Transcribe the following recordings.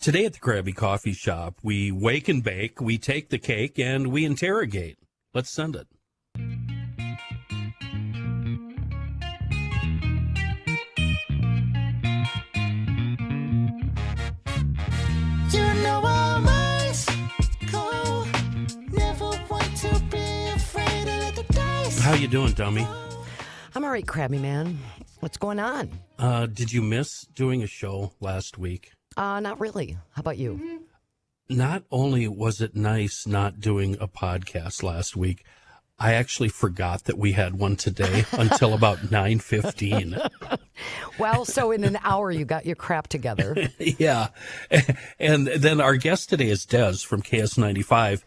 Today at the Crabby Coffee Shop, we wake and bake, we take the cake, and we interrogate. Let's send it. You know I'm ice cold. Never want to be afraid of the dice. How you doing, dummy? I'm all right, Crabby man. What's going on? Did you miss doing a show last week? Not really. How about you? Not only was it nice not doing a podcast last week, I actually forgot that we had one today until about 9:15. Well, so in an hour you got your crap together. Yeah. And then our guest today is Dez from KS95.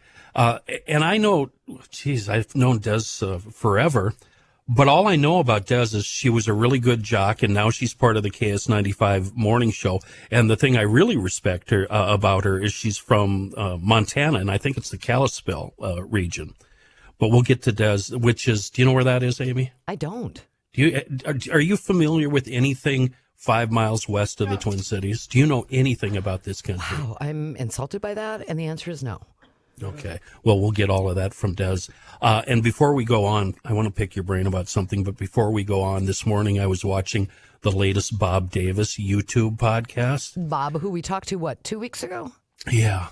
And I know, I've known Dez forever. But all I know about Dez is she was a really good jock, and now she's part of the KS95 morning show. And the thing I really respect her about her is she's from Montana, and I think it's the Kalispell region. But we'll get to Dez, which is, do you know where that is, Amy? I don't. Are you familiar with anything 5 miles west of the Twin Cities? Do you know anything about this country? Wow, I'm insulted by that, and the answer is no. Okay. Well, we'll get all of that from Dez. And before we go on, I want to pick your brain about something. But before we go on, this morning I was watching the latest Bob Davis YouTube podcast. Bob, who we talked to, 2 weeks ago? Yeah.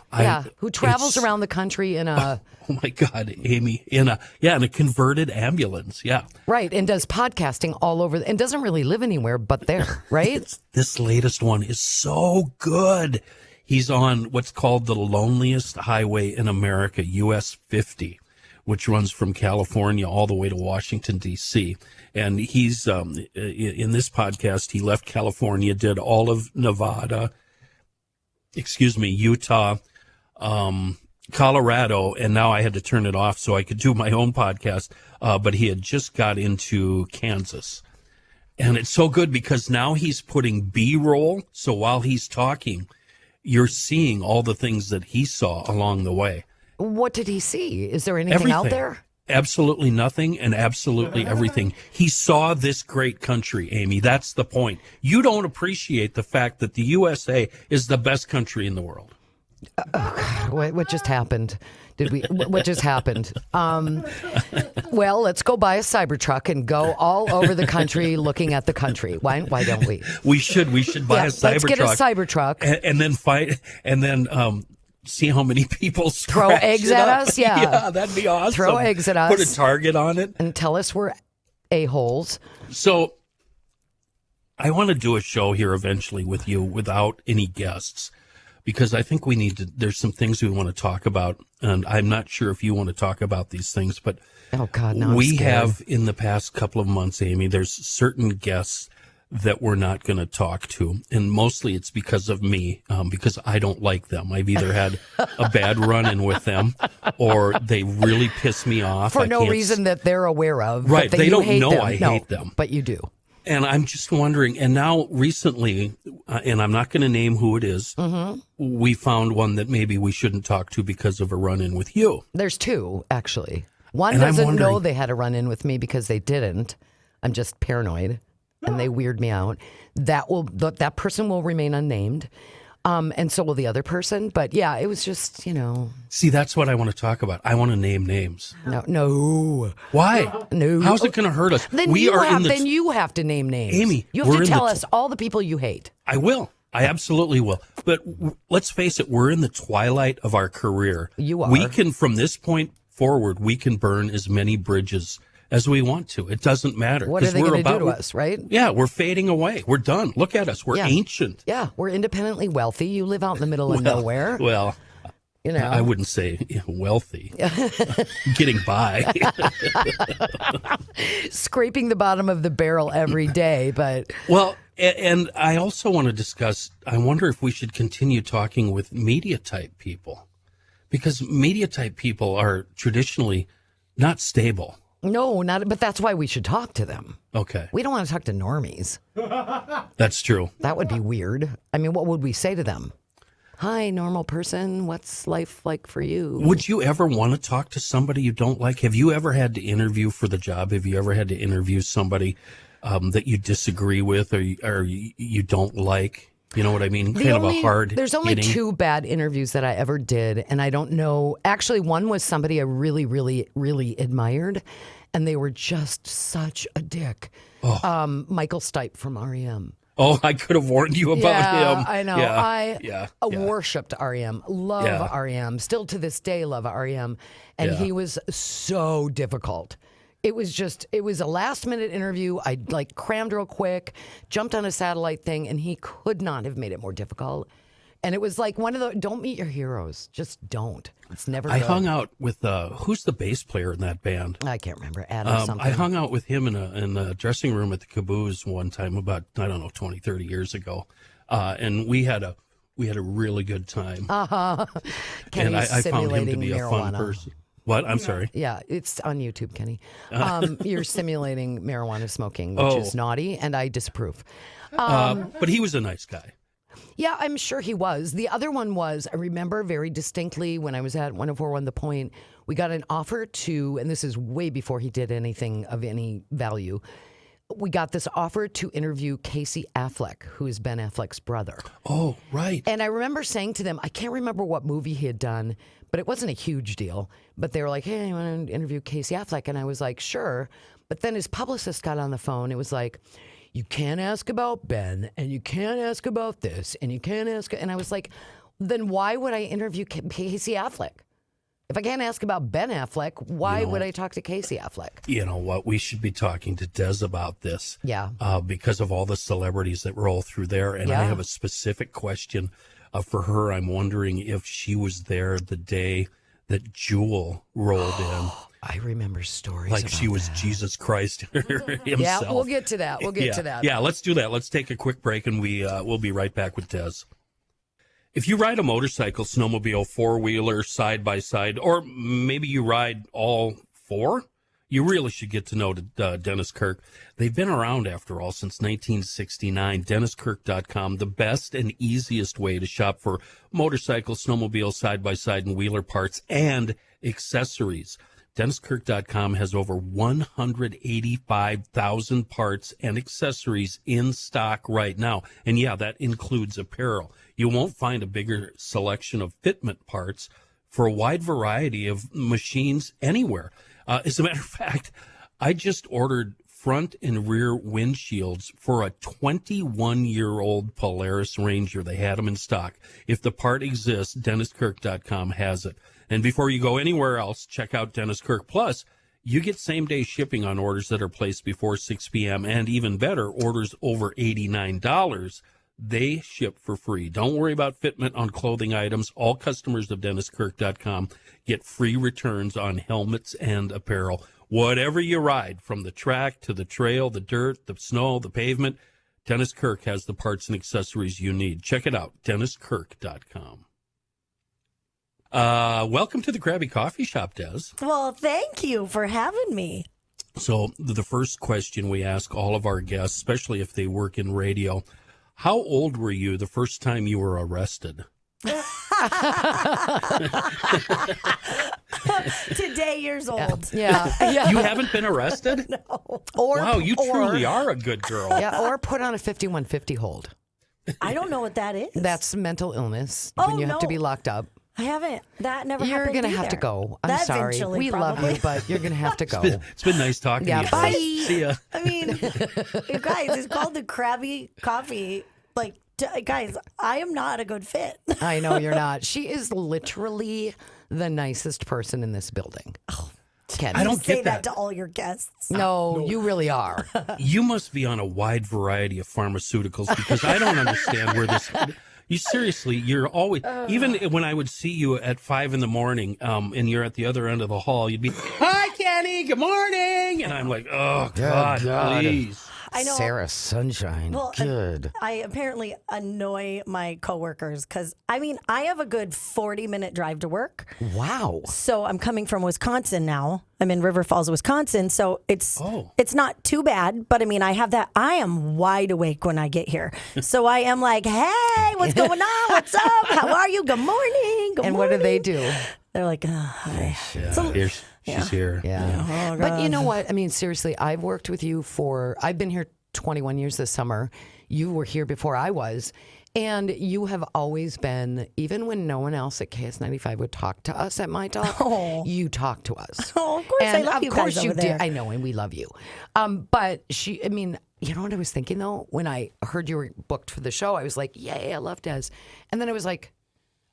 Who travels around the country in a... Oh, my God, Amy. In a converted ambulance. Yeah. Right, and does podcasting all over, and doesn't really live anywhere but there, right? This latest one is so good. He's on what's called the loneliest highway in America, US 50, which runs from California all the way to Washington, D.C. And he's, in this podcast, he left California, did all of Nevada, Utah, Colorado, and now I had to turn it off so I could do my own podcast. But he had just got into Kansas. And it's so good because now he's putting B-roll. So while he's talking, you're seeing all the things that he saw along the way. What did he see? Is there anything out there? Absolutely nothing and absolutely everything. He saw this great country, Amy. That's the point. You don't appreciate the fact that the USA is the best country in the world. Oh, God, what just happened? What just happened? Well, let's go buy a Cybertruck and go all over the country looking at the country. Why don't we? We should buy a Cybertruck. Let's get a Cybertruck and then fight and then see how many people throw eggs at us. Yeah, that'd be awesome. Throw eggs at us. Put a target on it and tell us we're a-holes. So I want to do a show here eventually with you without any guests. Because I think we need to, there's some things we want to talk about, and I'm not sure if you want to talk about these things, but oh God, no, we have in the past couple of months, Amy, there's certain guests that we're not going to talk to, and mostly it's because of me, because I don't like them. I've either had a bad run-in with them, or they really piss me off. For no reason that they're aware of. Right, but they don't know them. I hate them. But you do. And I'm just wondering, and now recently, and I'm not going to name who it is, we found one that maybe we shouldn't talk to because of a run-in with you. There's two, actually. One doesn't know they had a run-in with me because they didn't. I'm just paranoid, and they weird me out. That person will remain unnamed. And so will the other person. But yeah, it was just, See, that's what I want to talk about. I want to name names. No. Why? No. How's it going to hurt us? Then you have to name names. Amy, you have to tell us all the people you hate. I will. I absolutely will. But let's face it, we're in the twilight of our career. You are. We can, from this point forward, we can burn as many bridges as we want to. It doesn't matter. What are they going to do to us, right? Yeah, we're fading away. We're done. Look at us. We're ancient. Yeah, we're independently wealthy. You live out in the middle of nowhere. Well, I wouldn't say wealthy. Getting by. Scraping the bottom of the barrel every day, but... Well, and I also want to discuss, I wonder if we should continue talking with media-type people. Because media-type people are traditionally not stable. No, but that's why we should talk to them. Okay. We don't want to talk to normies. That's true. That would be weird. I mean, what would we say to them? Hi, normal person. What's life like for you? Would you ever want to talk to somebody you don't like? Have you ever had to interview for the job? Have you ever had to interview somebody that you disagree with or you don't like? You know what I mean? Kind of a hard There's only hitting. 2 bad interviews that I ever did, and I don't know. Actually, one was somebody I really, really, really admired, and they were just such a dick. Michael Stipe from REM. Oh, I could have warned you about him. I know. Yeah. I worshipped REM. Love REM. Still to this day, love REM. And he was so difficult. It was a last minute interview. I like crammed real quick, jumped on a satellite thing, and he could not have made it more difficult. And it was like one of the, don't meet your heroes. Just don't. It's never I good. hung out with, who's the bass player in that band? I can't remember. Adam something. I hung out with him in the dressing room at the Caboose one time about, 20, 30 years ago. And we had a really good time. Kenny's and I found him to simulating be a fun marijuana. person. What? I'm sorry. Yeah, it's on YouTube, Kenny. You're simulating marijuana smoking, which is naughty, and I disapprove. But he was a nice guy. Yeah, I'm sure he was. The other one was, I remember very distinctly when I was at 104.1 The Point, we got an offer to, and this is way before he did anything of any value, we got this offer to interview Casey Affleck, who is Ben Affleck's brother. Oh, right. And I remember saying to them, I can't remember what movie he had done, but it wasn't a huge deal. But they were like, hey, you want to interview Casey Affleck? And I was like, sure. But then his publicist got on the phone. It was like, you can't ask about Ben, and you can't ask about this, and you can't ask. And I was like, then why would I interview Casey Affleck? If I can't ask about Ben Affleck, why would I talk to Casey Affleck? You know what? We should be talking to Des about this. Yeah. Because of all the celebrities that roll through there. And I have a specific question for her. I'm wondering if she was there the day that Jewel rolled in. I remember stories Like about she was that. Jesus Christ himself. Yeah, we'll get to that. We'll get to that. Yeah, let's do that. Let's take a quick break, and we'll be right back with Des. If you ride a motorcycle, snowmobile, four-wheeler, side-by-side, or maybe you ride all 4, you really should get to know Dennis Kirk. They've been around, after all, since 1969. DennisKirk.com, the best and easiest way to shop for motorcycles, snowmobiles, side-by-side, and wheeler parts and accessories. DennisKirk.com has over 185,000 parts and accessories in stock right now. And yeah, that includes apparel. You won't find a bigger selection of fitment parts for a wide variety of machines anywhere. As a matter of fact, I just ordered front and rear windshields for a 21-year-old Polaris Ranger. They had them in stock. If the part exists, DennisKirk.com has it. And before you go anywhere else, check out Dennis Kirk. Plus, you get same-day shipping on orders that are placed before 6 p.m. And even better, orders over $89, they ship for free. Don't worry about fitment on clothing items. All customers of DennisKirk.com get free returns on helmets and apparel. Whatever you ride, from the track to the trail, the dirt, the snow, the pavement, Dennis Kirk has the parts and accessories you need. Check it out, DennisKirk.com. Welcome to the Crabby Coffee Shop, Des. Well, thank you for having me. So the first question we ask all of our guests, especially if they work in radio, how old were you the first time you were arrested? Today, years old. Yeah. You haven't been arrested? No. Wow, you truly are a good girl. Yeah, or put on a 5150 hold. I don't know what that is. That's mental illness Oh, when you have to no. be locked up. I haven't. That never You're happened. going to have to either. go. I'm That sorry. eventually, We love probably. you, but you're going to have to go. It's been nice talking Yeah, to you. bye. Des. See ya. I mean, you guys, it's called the Crabby Coffee. Like, guys, I am not a good fit. I know you're not. She is literally the nicest person in this building. Kenny. I don't Say get that that. to all your guests. No, you really are. You must be on a wide variety of pharmaceuticals, because I don't understand where this. You seriously, you're always, even when I would see you at 5 a.m, and you're at the other end of the hall, you'd be, hi, Kenny, good morning. And I'm like, oh, God, God. please. I know. Sarah Sunshine. Well, Good. I apparently annoy my coworkers because, I mean, I have a good 40-minute drive to work. Wow. So I'm coming from Wisconsin now. I'm in River Falls, Wisconsin. So it's not too bad. But I mean, I have that. I am wide awake when I get here. So I am like, hey, what's going on? What's up? How are you? Good morning. Good And morning. what do they do? They're like, hi. So- She's here. Yeah. Oh, But you know what? I mean, seriously, I've worked with you I've been here 21 years this summer. You were here before I was. And you have always been, even when no one else at KS95 would talk to us at My Talk, you talk to us. Oh, of course, I love you guys over there. I know, and we love you. But you know what I was thinking though? When I heard you were booked for the show, I was like, yay, I love Des. And then I was like,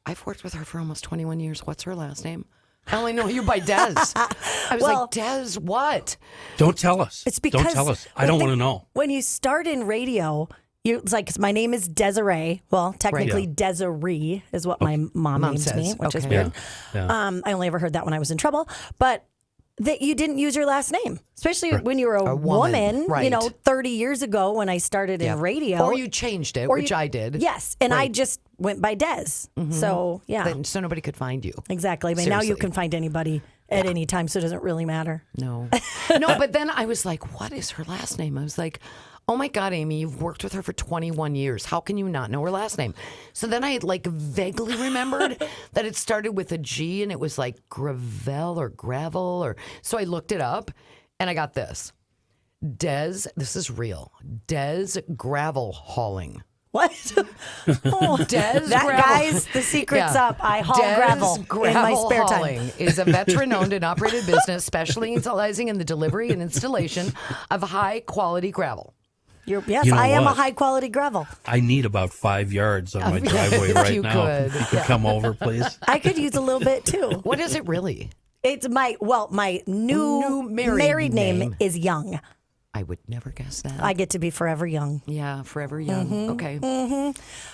I've worked with her for almost 21 years. What's her last name? I only know you by Des. I was like, Des, what? Don't tell us. It's because don't tell us. I don't want to know. When you start in radio, it's like, my name is Desiree. Well, technically Desiree is what my mom named says. me, which is Okay. weird. Yeah. I only ever heard that when I was in trouble. But that you didn't use your last name, especially when you were a woman, right. 30 years ago when I started in radio. Or you changed it, which I did. Yes, and I just went by Des. So, yeah. So nobody could find you. Exactly. I mean, now you Seriously. can find anybody at any time, so it doesn't really matter. No. No, but then I was like, what is her last name? I was like, oh my God, Amy, you've worked with her for 21 years. How can you not know her last name? So then I like vaguely remembered that it started with a G and it was like Gravel or Gravel or so I looked it up and I got this. Des, this is real. Des Gravel Hauling. What? Oh, Des that Gravel. guys, the secret's up. I haul Des gravel in my spare Hauling time. is a veteran-owned and operated business specializing in the delivery and installation of high-quality gravel. Yes, You know I am a what? high quality gravel. I need about 5 yards on my driveway right you now. could. If you could come over, please. I could use a little bit too. What is it really? It's my new married name is Young. I would never guess that. I get to be forever young. Yeah, forever young. Okay.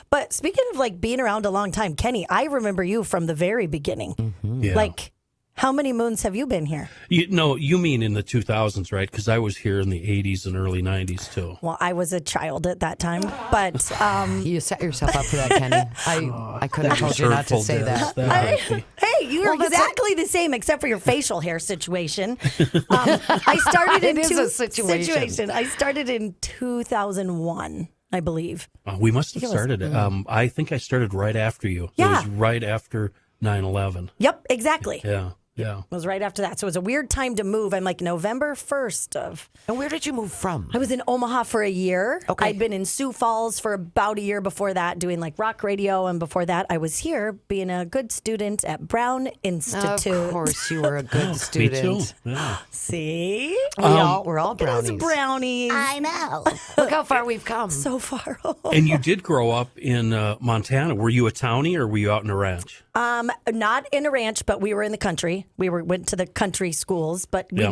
But speaking of like being around a long time, Kenny, I remember you from the very beginning. Yeah. Like, how many moons have you been here? You mean in the 2000s, right? Because I was here in the 80s and early 90s too. Well, I was a child at that time, but You set yourself up for that, Kenny. I couldn't have told you not to Hurtful, say Des. that. That hey, you're that's exactly the same except for your facial hair situation. I started in It is a situation. I started in 2001, I believe. we must have started it. I think I started right after you. Yeah. It was right after 9/11. Yep, exactly. Yeah. Yeah. It was right after that. So it was a weird time to move. I'm like November 1st of. And where did you move from? I was in Omaha for a year. Okay. I'd been in Sioux Falls for about a year before that, doing like rock radio. And before that, I was here being a good student at Brown Institute. Of course, you were a good Me student. too. Yeah. See? We're all Those brownies. brownies. I know. Look how far we've come. So far. And you did grow up in Montana. Were you a townie or were you out in a ranch? Not in a ranch, but we were in the country. We went to the country schools, but we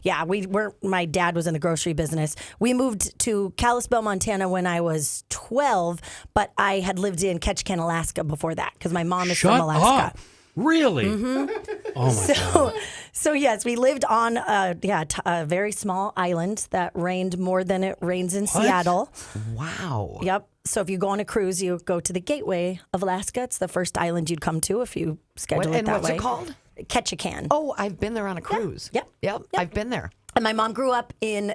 Yeah. we were. My dad was in the grocery business. We moved to Kalispell, Montana when I was 12, but I had lived in Ketchikan, Alaska before that because my mom is Shut from Alaska. up. Really? Oh my God. So yes, we lived on a very small island that rained more than it rains in Seattle. Wow. Yep. So if you go on a cruise, you go to the Gateway of Alaska. It's the first island you'd come to if you schedule it that what's way. it called? Ketchikan. Oh, I've been there on a cruise. Yep. I've been there. And my mom grew up in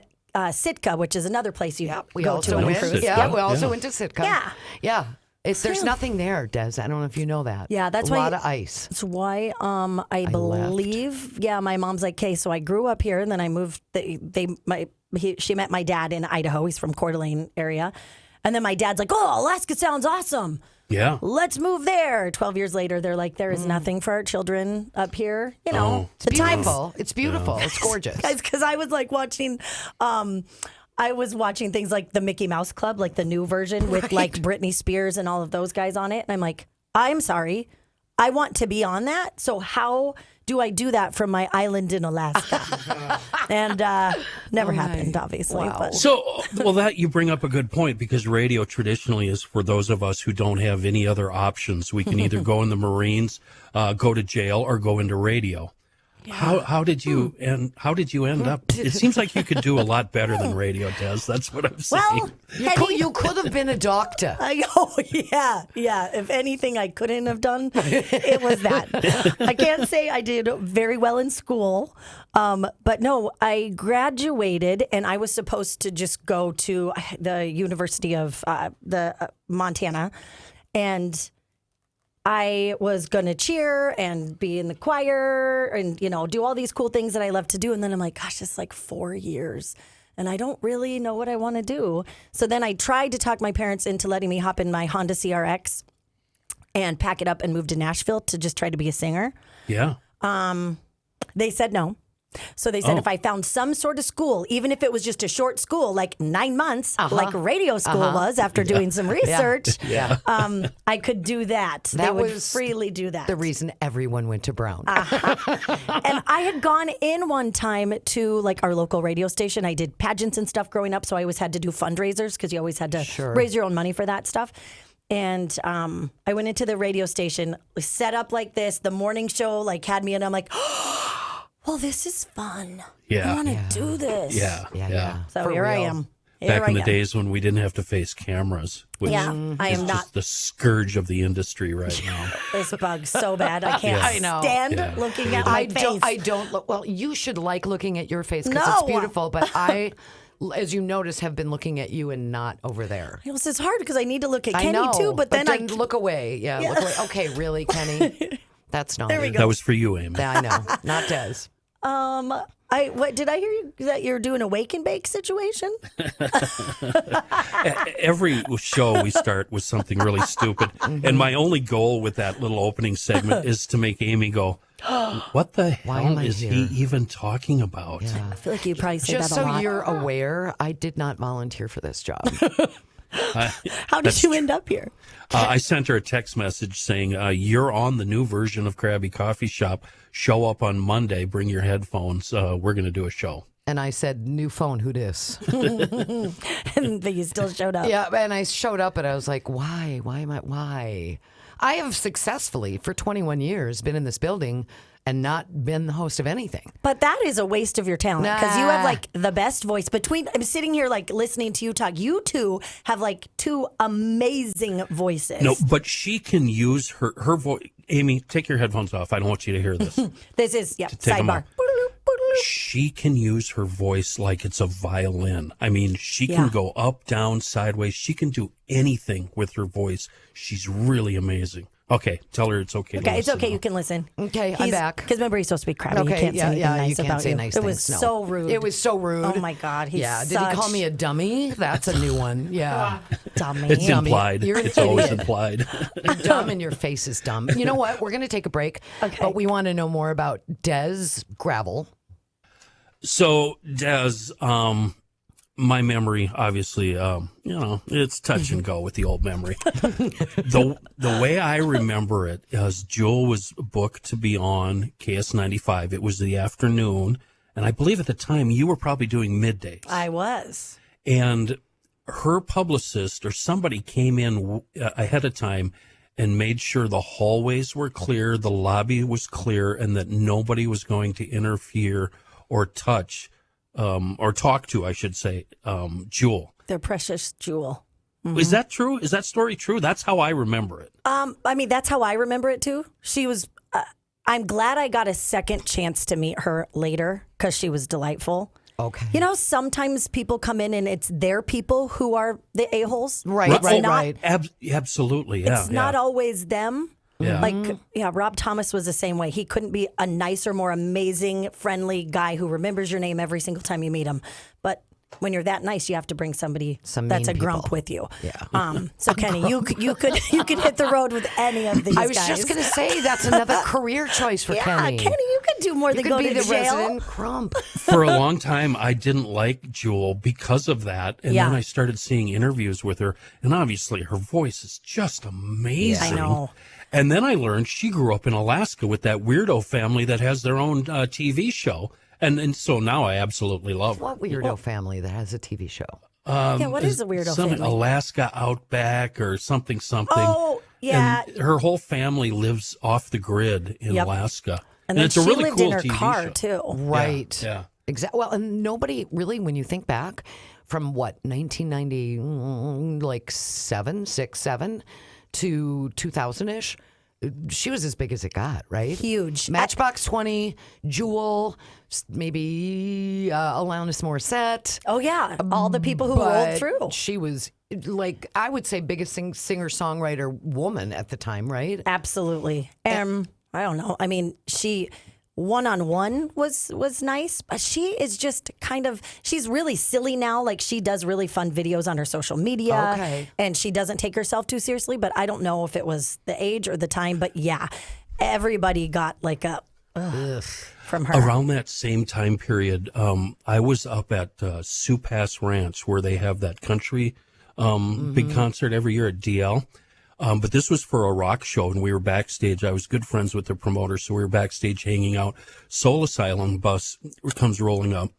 Sitka, which is another place you We go also to on a went. cruise. Yeah, Sitka. we also Yeah. went to Sitka. Yeah. Yeah. There's nothing there, Des. I don't know if you know that. Yeah, that's a why- lot of ice. That's why I believe. Yeah, my mom's like, okay, so I grew up here, and then I moved. She met my dad in Idaho. He's from Coeur d'Alene area, and then my dad's like, oh, Alaska sounds awesome. Yeah. Let's move there. 12 years later, they're like, there is nothing for our children up here. You know, Oh. It's beautiful. It's beautiful. It's gorgeous. Guys, because I was like watching. I was watching things like the Mickey Mouse Club, like the new version with like Britney Spears and all of those guys on it. And I'm like, I'm sorry. I want to be on that. So how do I do that from my island in Alaska? And never happened, obviously. Wow. But So, well, that you bring up a good point because radio traditionally is for those of us who don't have any other options. We can either go in the Marines, go to jail, or go into radio. How did you end up? It seems like you could do a lot better than radio does. That's what I'm saying. well, You could have been a doctor. yeah. If anything I couldn't have done, it was that. I can't say I did very well in school, but no, I graduated and I was supposed to just go to the University of Montana, and I was going to cheer and be in the choir and, do all these cool things that I love to do. And then I'm like, gosh, it's like 4 years. and I don't really know what I want to do. So then I tried to talk my parents into letting me hop in my Honda CRX and pack it up and move to Nashville to just try to be a singer. Yeah. They said no. So they said if I found some sort of school, even if it was just a short school, like 9 months, like radio school was after doing some research, I could do that. They would freely do that. The reason everyone went to Brown. And I had gone in one time to like our local radio station. I did pageants and stuff growing up, so I always had to do fundraisers because you always had to raise your own money for that stuff. And I went into the radio station, set up like this. The morning show like had me, and I'm like, well, this is fun. Yeah. I want to do this. Yeah. So For here real. I am. Back in the days when we didn't have to face cameras, which I is am just not. the scourge of the industry right now. This bug's so bad. I can't stand looking at my face. I don't look. Well, you should like looking at your face because No. it's beautiful. But I, as you notice, have been looking at you and not over there. It's hard because I need to look at I Kenny know, too, but then I look away. Yeah, look away. Okay, really, Kenny? That's not. There we go. That was for you, Amy. I know, not Des. What did I hear you that you're doing a wake and bake situation? Every show we start with something really stupid. And my only goal with that little opening segment is to make Amy go, what the hell is he even talking about? Yeah. I feel like you probably say Just that a so lot. you're aware, I did not volunteer for this job. How did you end up here? I sent her a text message saying, you're on the new version of Crabby Coffee Shop. Show up on Monday. Bring your headphones. We're going to do a show. And I said, new phone, who dis? But you still showed up. Yeah, and I showed up and I was like, why? Why? I have successfully, for 21 years, been in this building and not been the host of anything. But that is a waste of your talent because you have like the best voice. I'm sitting here like listening to you talk. You two have like two amazing voices. No, but she can use her voice. Amy, take your headphones off. I don't want you to hear this. This is, Take 'em sidebar. off. She can use her voice like it's a violin. I mean, she can go up, down, sideways. She can do anything with her voice. She's really amazing. Okay, tell her it's okay. Okay, it's okay. Now. You can listen. Okay, I'm back. Because remember, he's supposed to be crabby. Okay, you can't say anything nice you can't about say you. nice It was things, no. so rude. It was so rude. Oh my God, he's did he call me a dummy? That's a new one. Yeah. dummy. It's Dummy. implied. You're an It's always idiot. implied. You're dumb and your face is dumb. You know what? We're going to take a break. Okay. But we want to know more about Des Gravel. So, Des, my memory, obviously, it's touch and go with the old memory. The way I remember it is Jewel was booked to be on KS95. It was the afternoon, and I believe at the time you were probably doing middays. I was. And her publicist or somebody came in ahead of time and made sure the hallways were clear, the lobby was clear, and that nobody was going to interfere or touch or talk to, I should say, Jewel. Their precious Jewel. Is that true? Is that story true? That's how I remember it. I mean, that's how I remember it too. She was. I'm glad I got a second chance to meet her later because she was delightful. Okay. You know, sometimes people come in and it's their people who are the a-holes. Right, It's right, not- right. Absolutely, yeah. It's not always them. Yeah. Like, Rob Thomas was the same way. He couldn't be a nicer, more amazing, friendly guy who remembers your name every single time you meet him. But when you're that nice, you have to bring somebody Some that's a mean grump people. with you. Yeah. So Kenny, you could hit the road with any of these I was guys. just going to say that's another career choice for Kenny. Kenny, you could do more You than could go be to the jail. resident crump. For a long time, I didn't like Jewel because of that. And Yeah. then I started seeing interviews with her. And obviously, her voice is just amazing. I know. And then I learned she grew up in Alaska with that weirdo family that has their own TV show. And so now I absolutely love her. What weirdo family that has a TV show? Yeah, what is a weirdo Some family? Alaska Outback or something. Oh, yeah. And her whole family lives off the grid in Yep. Like And then it's a she really lived cool in her TV car, show. too. Right. Yeah. Exactly. Well, and nobody really, when you think back from what, 1990, like 6, 7 to 2000-ish, she was as big as it got, right? Huge. Matchbox 20, Jewel, maybe Alanis Morissette. Oh, yeah. All the people who rolled But through. she was, like, I would say biggest singer-songwriter woman at the time, right? Absolutely. I don't know. I mean, one-on-one was nice, but she is just she's really silly now. Like, she does really fun videos on her social media, and she doesn't take herself too seriously, but I don't know if it was the age or the time, but yeah, everybody got like a from her. Around that same time period, I was up at Sioux Pass Ranch, where they have that country big concert every year at DL. But this was for a rock show, and we were backstage. I was good friends with the promoter, so we were backstage hanging out. Soul Asylum bus comes rolling up,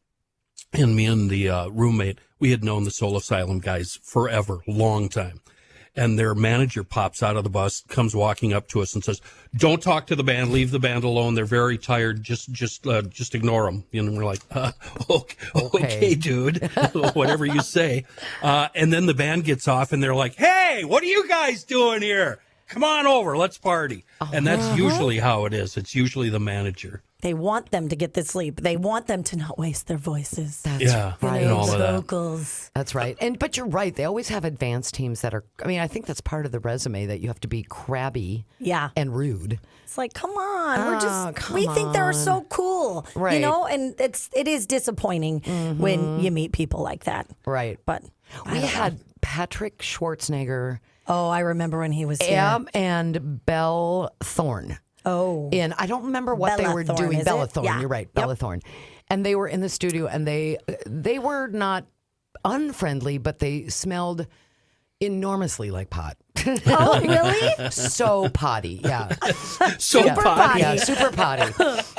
and me and the roommate, we had known the Soul Asylum guys forever, long time. And their manager pops out of the bus, comes walking up to us and says, "Don't talk to the band. Leave the band alone. They're very tired. Just ignore them." And we're like, okay, dude, whatever you say. And then the band gets off, and they're like, "Hey, what are you guys doing here? Come on over. Let's party." And that's usually how it is. It's usually the manager. They want them to get the sleep. They want them to not waste their voices. That's right. And all of that. Vocals. That's right. But you're right. They always have advanced teams that are, I mean, I think that's part of the resume, that you have to be crabby and rude. It's like, come on. We think they're so cool. Right. You know, and it is disappointing when you meet people like that. Right. But we had Patrick Schwarzenegger. Oh, I remember when he was here. And Belle Thorne. Oh. And I don't remember what Bella they were Thorne, doing. is Bella it? Thorne, Yeah. you're right. Yep. Bella Thorne. And they were in the studio, and they were not unfriendly, but they smelled enormously like pot. Oh, really? So potty, yeah. Super potty. Yeah, super potty.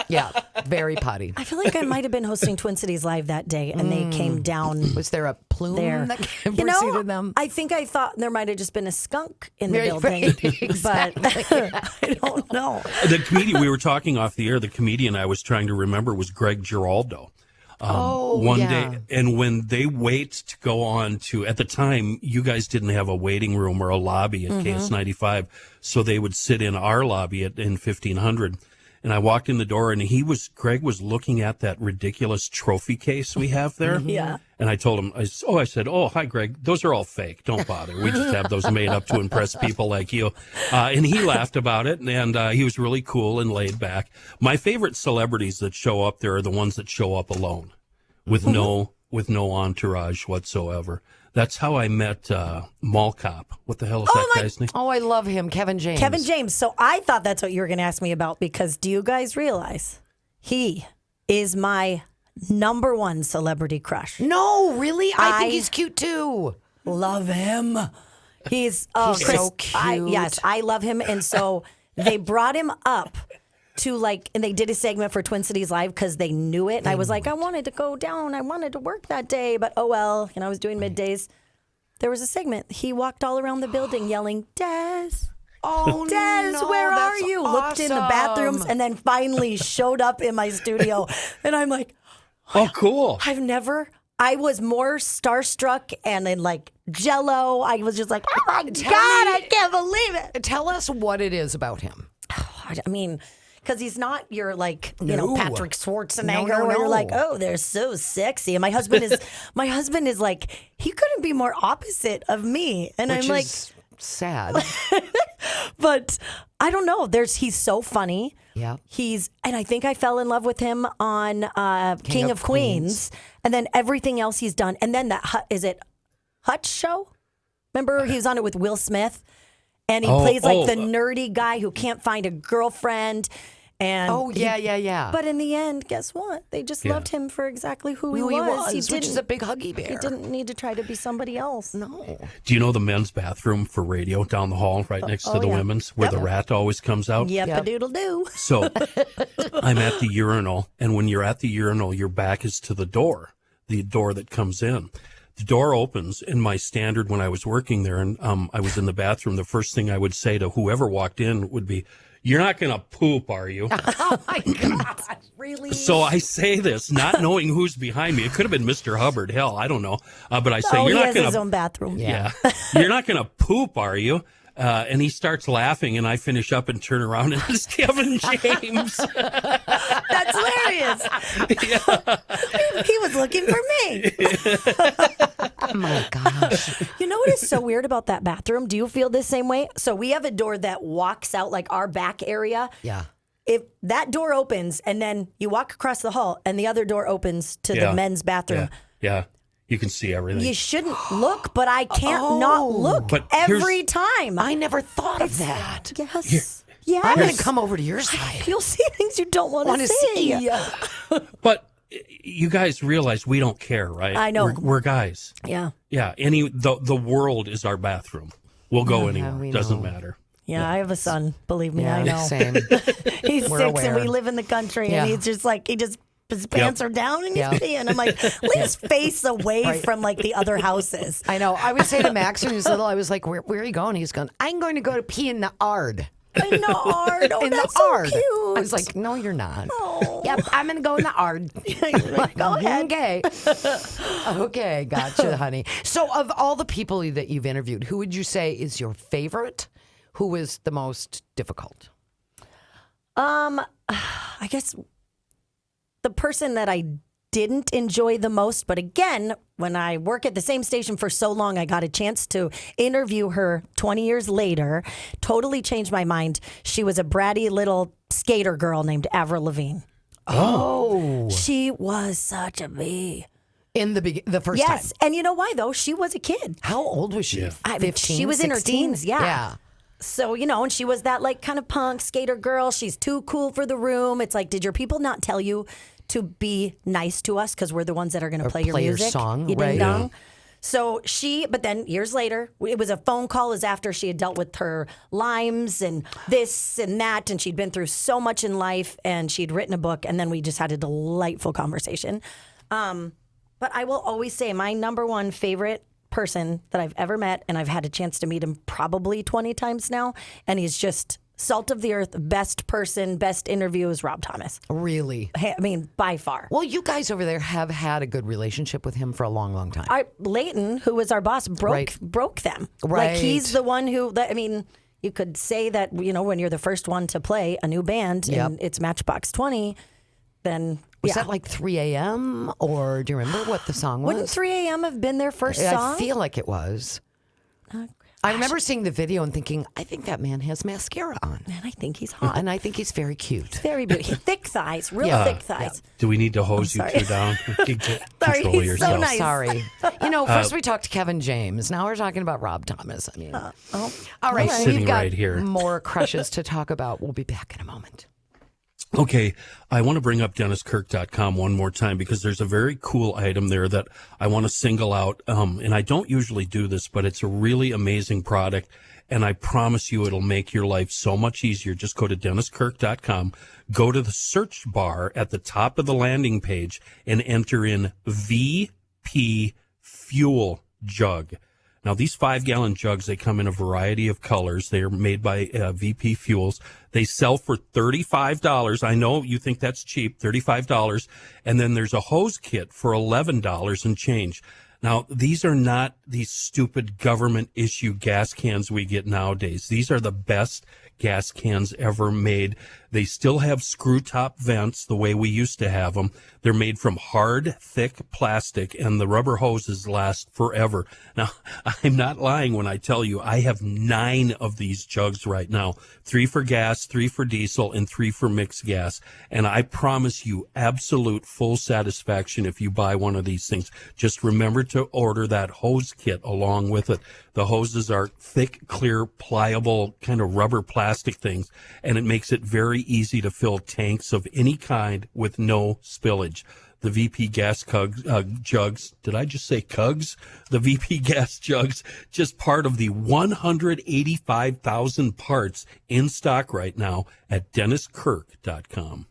Yeah, very potty. I feel like I might have been hosting Twin Cities Live that day, and they came down. Was there a plume there that preceded them? I think I thought there might have just been a skunk in the Very- building, exactly. but I don't know. The comedian, we were talking off the air, the comedian I was trying to remember was Greg Giraldo. One day, and when they wait to go on to, at the time, you guys didn't have a waiting room or a lobby at KS95, so they would sit in our lobby in 1500. And I walked in the door, and Greg was looking at that ridiculous trophy case we have there. Yeah. And I told him, I said, "Oh, hi, Greg. Those are all fake. Don't bother. We just have those made up to impress people like you." And he laughed about it, and he was really cool and laid back. My favorite celebrities that show up there are the ones that show up alone, with no entourage whatsoever. That's how I met Mall Cop. What the hell is that guy's name? Oh, I love him, Kevin James. Kevin James. So I thought that's what you were going to ask me about, because do you guys realize he is my number one celebrity crush? No, really? I think he's cute too. Love him. He's Chris, so cute. Yes, I love him. And so they brought him up to and they did a segment for Twin Cities Live because they knew it. And I was like, I wanted to go down. I wanted to work that day, but oh well. And I was doing middays. There was a segment. He walked all around the building yelling, "Dez. Oh, Dez, no, where are that's you?" Looked in the bathrooms and then finally showed up in my studio. And I'm like, Oh, cool. I was more starstruck and then jello. I was just like, oh my God, I can't believe it. Tell us what it is about him. I mean, because he's not your No. Patrick Schwarzenegger No. where you're like, oh, they're so sexy. And my husband is like, he couldn't be more opposite of me. And Which I'm like, is sad. but I don't know. He's so funny. Yeah. And I think I fell in love with him on King of Queens, and then everything else he's done. And then is it Hutch show? Remember he was on it with Will Smith, and he plays the nerdy guy who can't find a girlfriend. And yeah. But in the end, guess what? They just loved him for exactly who he was. He which is a big huggy bear. He didn't need to try to be somebody else. No. Do you know the men's bathroom for radio down the hall right next to the women's, where the rat always comes out? Yep, a doodle do. So I'm at the urinal, and when you're at the urinal, your back is to the door that comes in. The door opens, and my standard when I was working there, and I was in the bathroom, the first thing I would say to whoever walked in would be, "You're not going to poop, are you?" Oh, my God. Really? So I say this, not knowing who's behind me. It could have been Mr. Hubbard. Hell, I don't know. But I say, He "You're not has going his to." own bathroom. Yeah. You're not going to poop, are you? And he starts laughing, and I finish up and turn around, and it's Kevin James. That's hilarious. He was looking for me. Oh, my gosh. You know what is so weird about that bathroom? Do you feel the same way? So we have a door that walks out our back area. Yeah. if that door opens and then you walk across the hall and the other door opens to the men's bathroom. Yeah. You can see everything. You shouldn't look, but I can't not look But every time. I never thought of that. Yes. Yeah. I'm going to come over to your side. You'll see things you don't want to see. But you guys realize we don't care, right? I know. We're guys. Yeah. Yeah. The world is our bathroom. We'll go anywhere. we Doesn't know. matter. Yeah, I have a son. Believe me, Yeah, I know. same. He's We're 6 and aware. we live in the country, Yeah. and he's just like his pants are down and he's peeing. I'm like, leave his face away from like the other houses. I know. I would say to Max when he was little, I was like, where are you going? He's going, I'm going to go to pee in the Ard. In the Ard. Oh, In that's the so Ard. cute. I was like, no, you're not. Oh. Yep, I'm going to go in the Ard. Go ahead. Okay. Okay, gotcha, honey. So of all the people that you've interviewed, who would you say is your favorite? Who is the most difficult? I guess the person that I didn't enjoy the most, but again, when I work at the same station for so long, I got a chance to interview her 20 years later. Totally changed my mind. She was a bratty little skater girl named Avril Lavigne. Oh. She was such a bee. In the first time. Yes, and you know why though? She was a kid. How old was she? 15, she was in her 16? teens, yeah. So, and she was that like kind of punk skater girl. She's too cool for the room. It's like, did your people not tell you to be nice to us because we're the ones that are going to play your music? Song, you right? ding dong. So but then years later, it was a phone call as after she had dealt with her Lymes and this and that, and she'd been through so much in life, and she'd written a book, and then we just had a delightful conversation. But I will always say my number one favorite person that I've ever met, and I've had a chance to meet him probably 20 times now, and he's just salt of the earth, best person, best interview is Rob Thomas. Really? I mean, by far. Well, you guys over there have had a good relationship with him for a long, long time. Leighton, who was our boss, broke them. Right. Like he's the one who, you could say that, when you're the first one to play a new band and it's Matchbox 20, then... Was that like 3 a.m. or do you remember what the song was? Wouldn't 3 a.m. have been their first song? I feel like it was. I remember seeing the video and thinking, I think that man has mascara on. And I think he's hot. And I think he's very cute. Very beautiful. Thick thighs, real thick thighs. Do we need to hose you two down? Get Sorry, control of he's yourself. so nice. Sorry. First we talked to Kevin James. Now we're talking about Rob Thomas. I mean, all right. Sitting We've got right here. more crushes to talk about. We'll be back in a moment. Okay, I want to bring up DennisKirk.com one more time because there's a very cool item there that I want to single out. And I don't usually do this, but it's a really amazing product. And I promise you it'll make your life so much easier. Just go to DennisKirk.com, go to the search bar at the top of the landing page and enter in VP Fuel Jug. Now, these 5-gallon jugs, they come in a variety of colors. They are made by VP Fuels. They sell for $35. I know you think that's cheap, $35. And then there's a hose kit for $11 and change. Now, these are not these stupid government issue gas cans we get nowadays. These are the best gas cans ever made. They still have screw top vents the way we used to have them. They're made from hard, thick plastic, and the rubber hoses last forever. Now, I'm not lying when I tell you I have 9 of these jugs right now. 3 for gas, 3 for diesel, and 3 for mixed gas. And I promise you absolute full satisfaction if you buy one of these things. Just remember to order that hose kit along with it. The hoses are thick, clear, pliable, kind of rubber plastic things, and it makes it very easy to fill tanks of any kind with no spillage. The VP gas jugs, did I just say cugs? The VP gas jugs, just part of the 185,000 parts in stock right now at DennisKirk.com.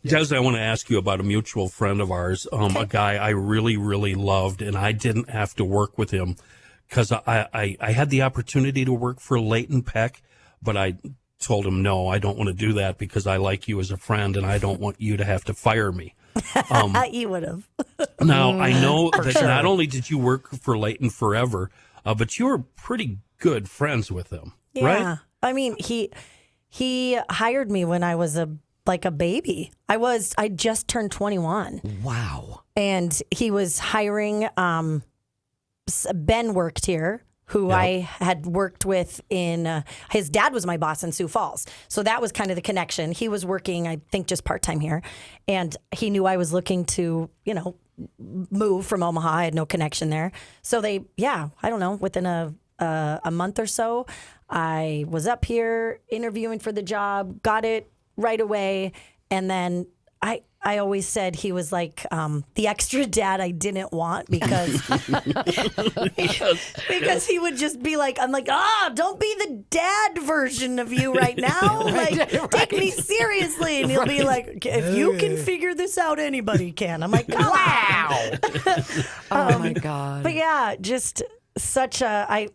Des, I want to ask you about a mutual friend of ours, a guy I really, really loved, and I didn't have to work with him because I had the opportunity to work for Leighton Peck, but I told him, no, I don't want to do that because I like you as a friend and I don't want you to have to fire me. You would have. Now, I know that not only did you work for Leighton forever, but you were pretty good friends with him, right? I mean, he hired me when I was a baby. I just turned 21. Wow. And he was hiring, Ben worked here who I had worked with in, his dad was my boss in Sioux Falls. So that was kind of the connection. He was working, I think, just part-time here. And he knew I was looking to, move from Omaha. I had no connection there. So I don't know, within a month or so, I was up here interviewing for the job, got it right away. And then I always said he was like the extra dad I didn't want because because he would just be like, I'm like, don't be the dad version of you right now. Take me seriously. And he'll be like, if you can figure this out, anybody can. I'm like, wow. Oh my God. But yeah, just such I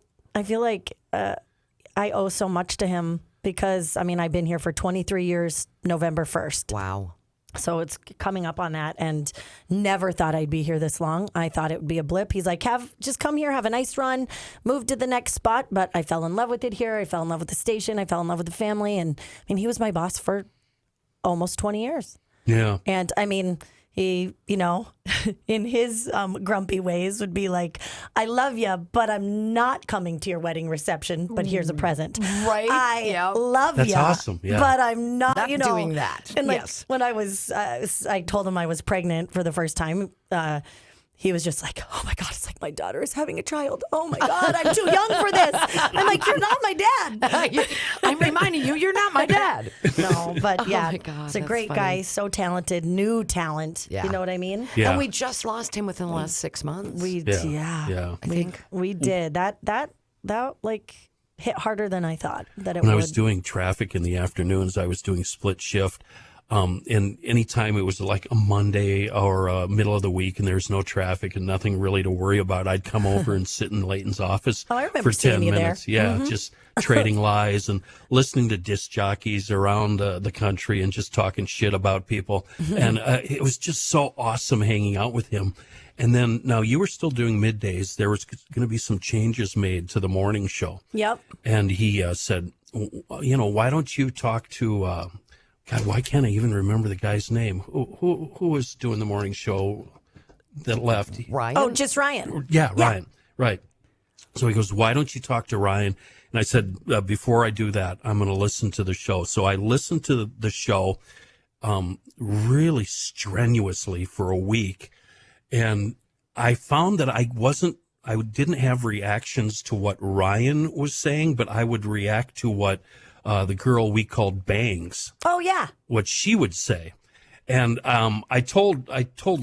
feel like I owe so much to him because, I've been here for 23 years, November 1st. Wow. So it's coming up on that, and never thought I'd be here this long. I thought it would be a blip. He's like, just come here, have a nice run, move to the next spot. But I fell in love with it here. I fell in love with the station. I fell in love with the family. And he was my boss for almost 20 years. Yeah. And he, in his grumpy ways would be like, I love you, but I'm not coming to your wedding reception, but here's a present. Right. I love you. That's awesome. Yeah. But I'm not, doing that. And yes. when I told him I was pregnant for the first time, he was just like, oh my God, it's like my daughter is having a child. Oh my God, I'm too young for this. I'm like, you're not my dad. I'm reminding you, you're not my dad. No, but yeah, Oh my God, he's a that's great funny. guy, so talented, new talent. Yeah. You know what I mean? Yeah. And we just lost him within the last 6 months. Yeah. I think. We did. That like hit harder than I thought that it When would. I was doing traffic in the afternoons, I was doing split shift. And anytime it was like a Monday or middle of the week and there's no traffic and nothing really to worry about, I'd come over and sit in Leighton's office I remember for seeing 10 you there. minutes. Yeah, just trading lies and listening to disc jockeys around the country and just talking shit about people. And it was just so awesome hanging out with him. And then now you were still doing middays. There was going to be some changes made to the morning show. Yep. And he said, why don't you talk to... God, why can't I even remember the guy's name? Who was doing the morning show that left? Ryan? Oh, just Ryan. Yeah, Ryan. Right. So he goes, why don't you talk to Ryan? And I said, before I do that, I'm going to listen to the show. So I listened to the show really strenuously for a week. And I found that I didn't have reactions to what Ryan was saying, but I would react to what the girl we called Bangs. Oh yeah. What she would say. And I told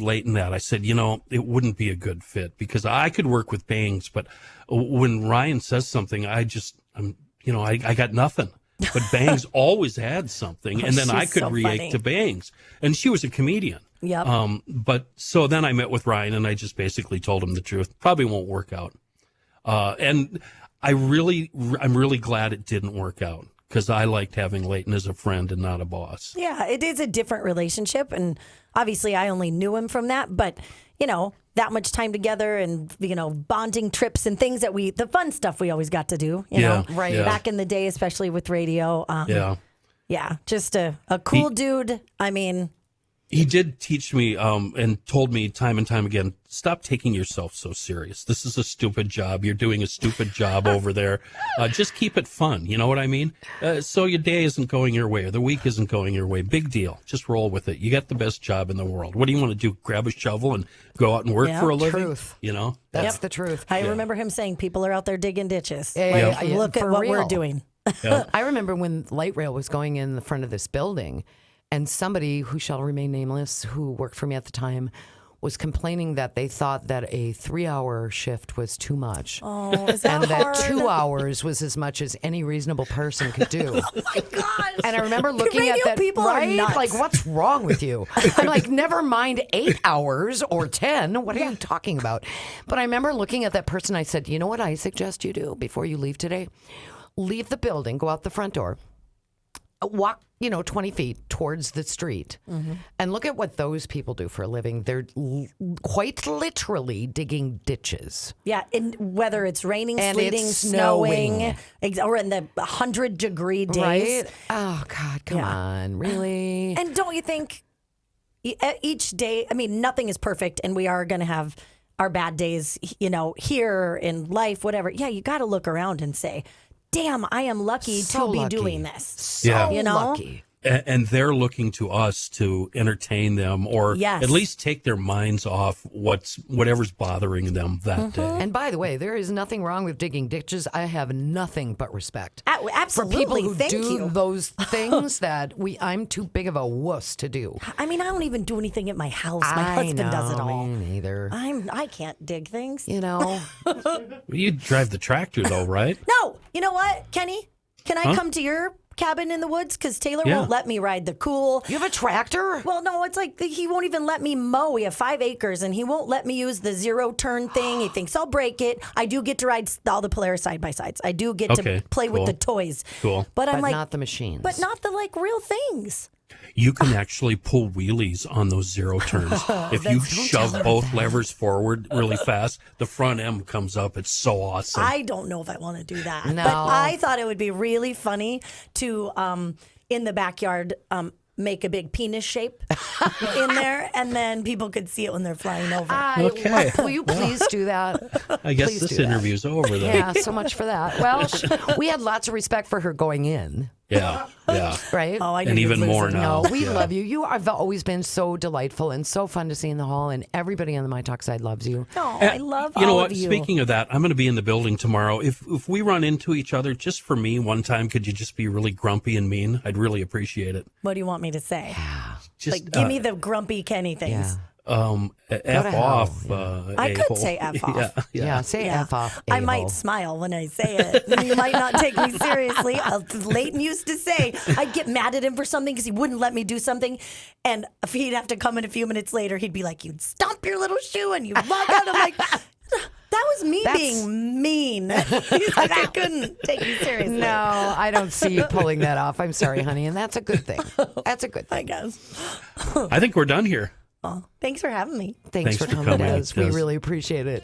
Leighton that. I said, it wouldn't be a good fit because I could work with Bangs, but when Ryan says something, I got nothing. But Bangs always had something, and then I She's could so react funny. to Bangs. And she was a comedian. Yep. But so then I met with Ryan, and I just basically told him the truth. Probably won't work out. And I'm really glad it didn't work out. Because I liked having Leighton as a friend and not a boss. Yeah, it is a different relationship, and obviously I only knew him from that. But that much time together, and bonding trips and things the fun stuff we always got to do. You know, right? Yeah. Back in the day, especially with radio. Yeah, just a cool dude. He did teach me and told me time and time again, stop taking yourself so serious. This is a stupid job. You're doing a stupid job over there. Just keep it fun. You know what I mean? So your day isn't going your way or the week isn't going your way. Big deal. Just roll with it. You got the best job in the world. What do you want to do? Grab a shovel and go out and work for a living? Truth. That's the truth. I remember him saying people are out there digging ditches. Yeah. Look at For what real. we're doing. I remember when light rail was going in the front of this building, and somebody who shall remain nameless, who worked for me at the time, was complaining that they thought that a 3-hour shift was too much. Oh, is that and hard? that 2 hours was as much as any reasonable person could do. Oh my gosh. And I remember looking Radio at that, people are right? nuts. Like, what's wrong with you? I'm like, never mind 8 hours or 10. What are you talking about? But I remember looking at that person. I said, you know what I suggest you do before you leave today? Leave the building, go out the front door, walk 20 feet towards the street, and look at what those people do for a living. They're quite literally digging ditches. Yeah, and whether it's raining, And sleeting, it's snowing, or in the 100-degree days. Right? Oh, God, come on. Really? And don't you think each day, nothing is perfect, and we are going to have our bad days, here in life, whatever. Yeah, you got to look around and say, damn, I am lucky to be doing this. So lucky. And they're looking to us to entertain them or at least take their minds off whatever's bothering them that day. And by the way, there is nothing wrong with digging ditches. I have nothing but respect Absolutely. for people who Thank do you. those things that I'm too big of a wuss to do. I mean, I don't even do anything at my house. My husband does it all. Me neither. I can't dig things. You drive the tractor though, right? No, you know what, Kenny? Can I come to your cabin in the woods? Because Taylor won't let me ride the cool. You have a tractor? Well, no, it's like he won't even let me mow. We have 5 acres, and he won't let me use the 0-turn thing. He thinks I'll break it. I do get to ride all the Polaris side-by-sides. I do get to play with the toys. Cool. But I'm but like... not the machines. But not the, real things. You can actually pull wheelies on those 0 turns. If you shove both levers forward really fast, the front end comes up. It's so awesome. I don't know if I want to do that. No. But I thought it would be really funny to, in the backyard, make a big penis shape in there, and then people could see it when they're flying over. Okay. Will you please do that? I guess Please this do that. interview's over then. Yeah, so much for that. Well, we had lots of respect for her going in. Yeah. Right? Oh, I And knew even you'd lose more it. now. No, we love you. You have always been so delightful and so fun to see in the hall, and everybody on the My Talk side loves you. Oh, I love You know all what? of you. Speaking of that, I'm going to be in the building tomorrow. If we run into each other, just for me, one time, could you just be really grumpy and mean? I'd really appreciate it. What do you want me to say? Just Give me the grumpy Kenny things. Yeah. F to off. hell, I could say F off. Yeah, say Yeah. F off. I a-hole. might smile when I say it. You might not take me seriously. Leighton used to say I'd get mad at him for something because he wouldn't let me do something. And if he'd have to come in a few minutes later, he'd be like, you'd stomp your little shoe and you'd walk out. I'm like, that was me being mean. He's like, I couldn't take you seriously. No, I don't see you pulling that off. I'm sorry, honey, and that's a good thing. That's a good I thing. guess. I think we're done here. Oh, thanks for having me. Thanks for coming, Des. We really appreciate it.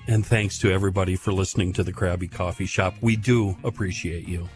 And thanks to everybody for listening to the Crabby Coffee Shop. We do appreciate you.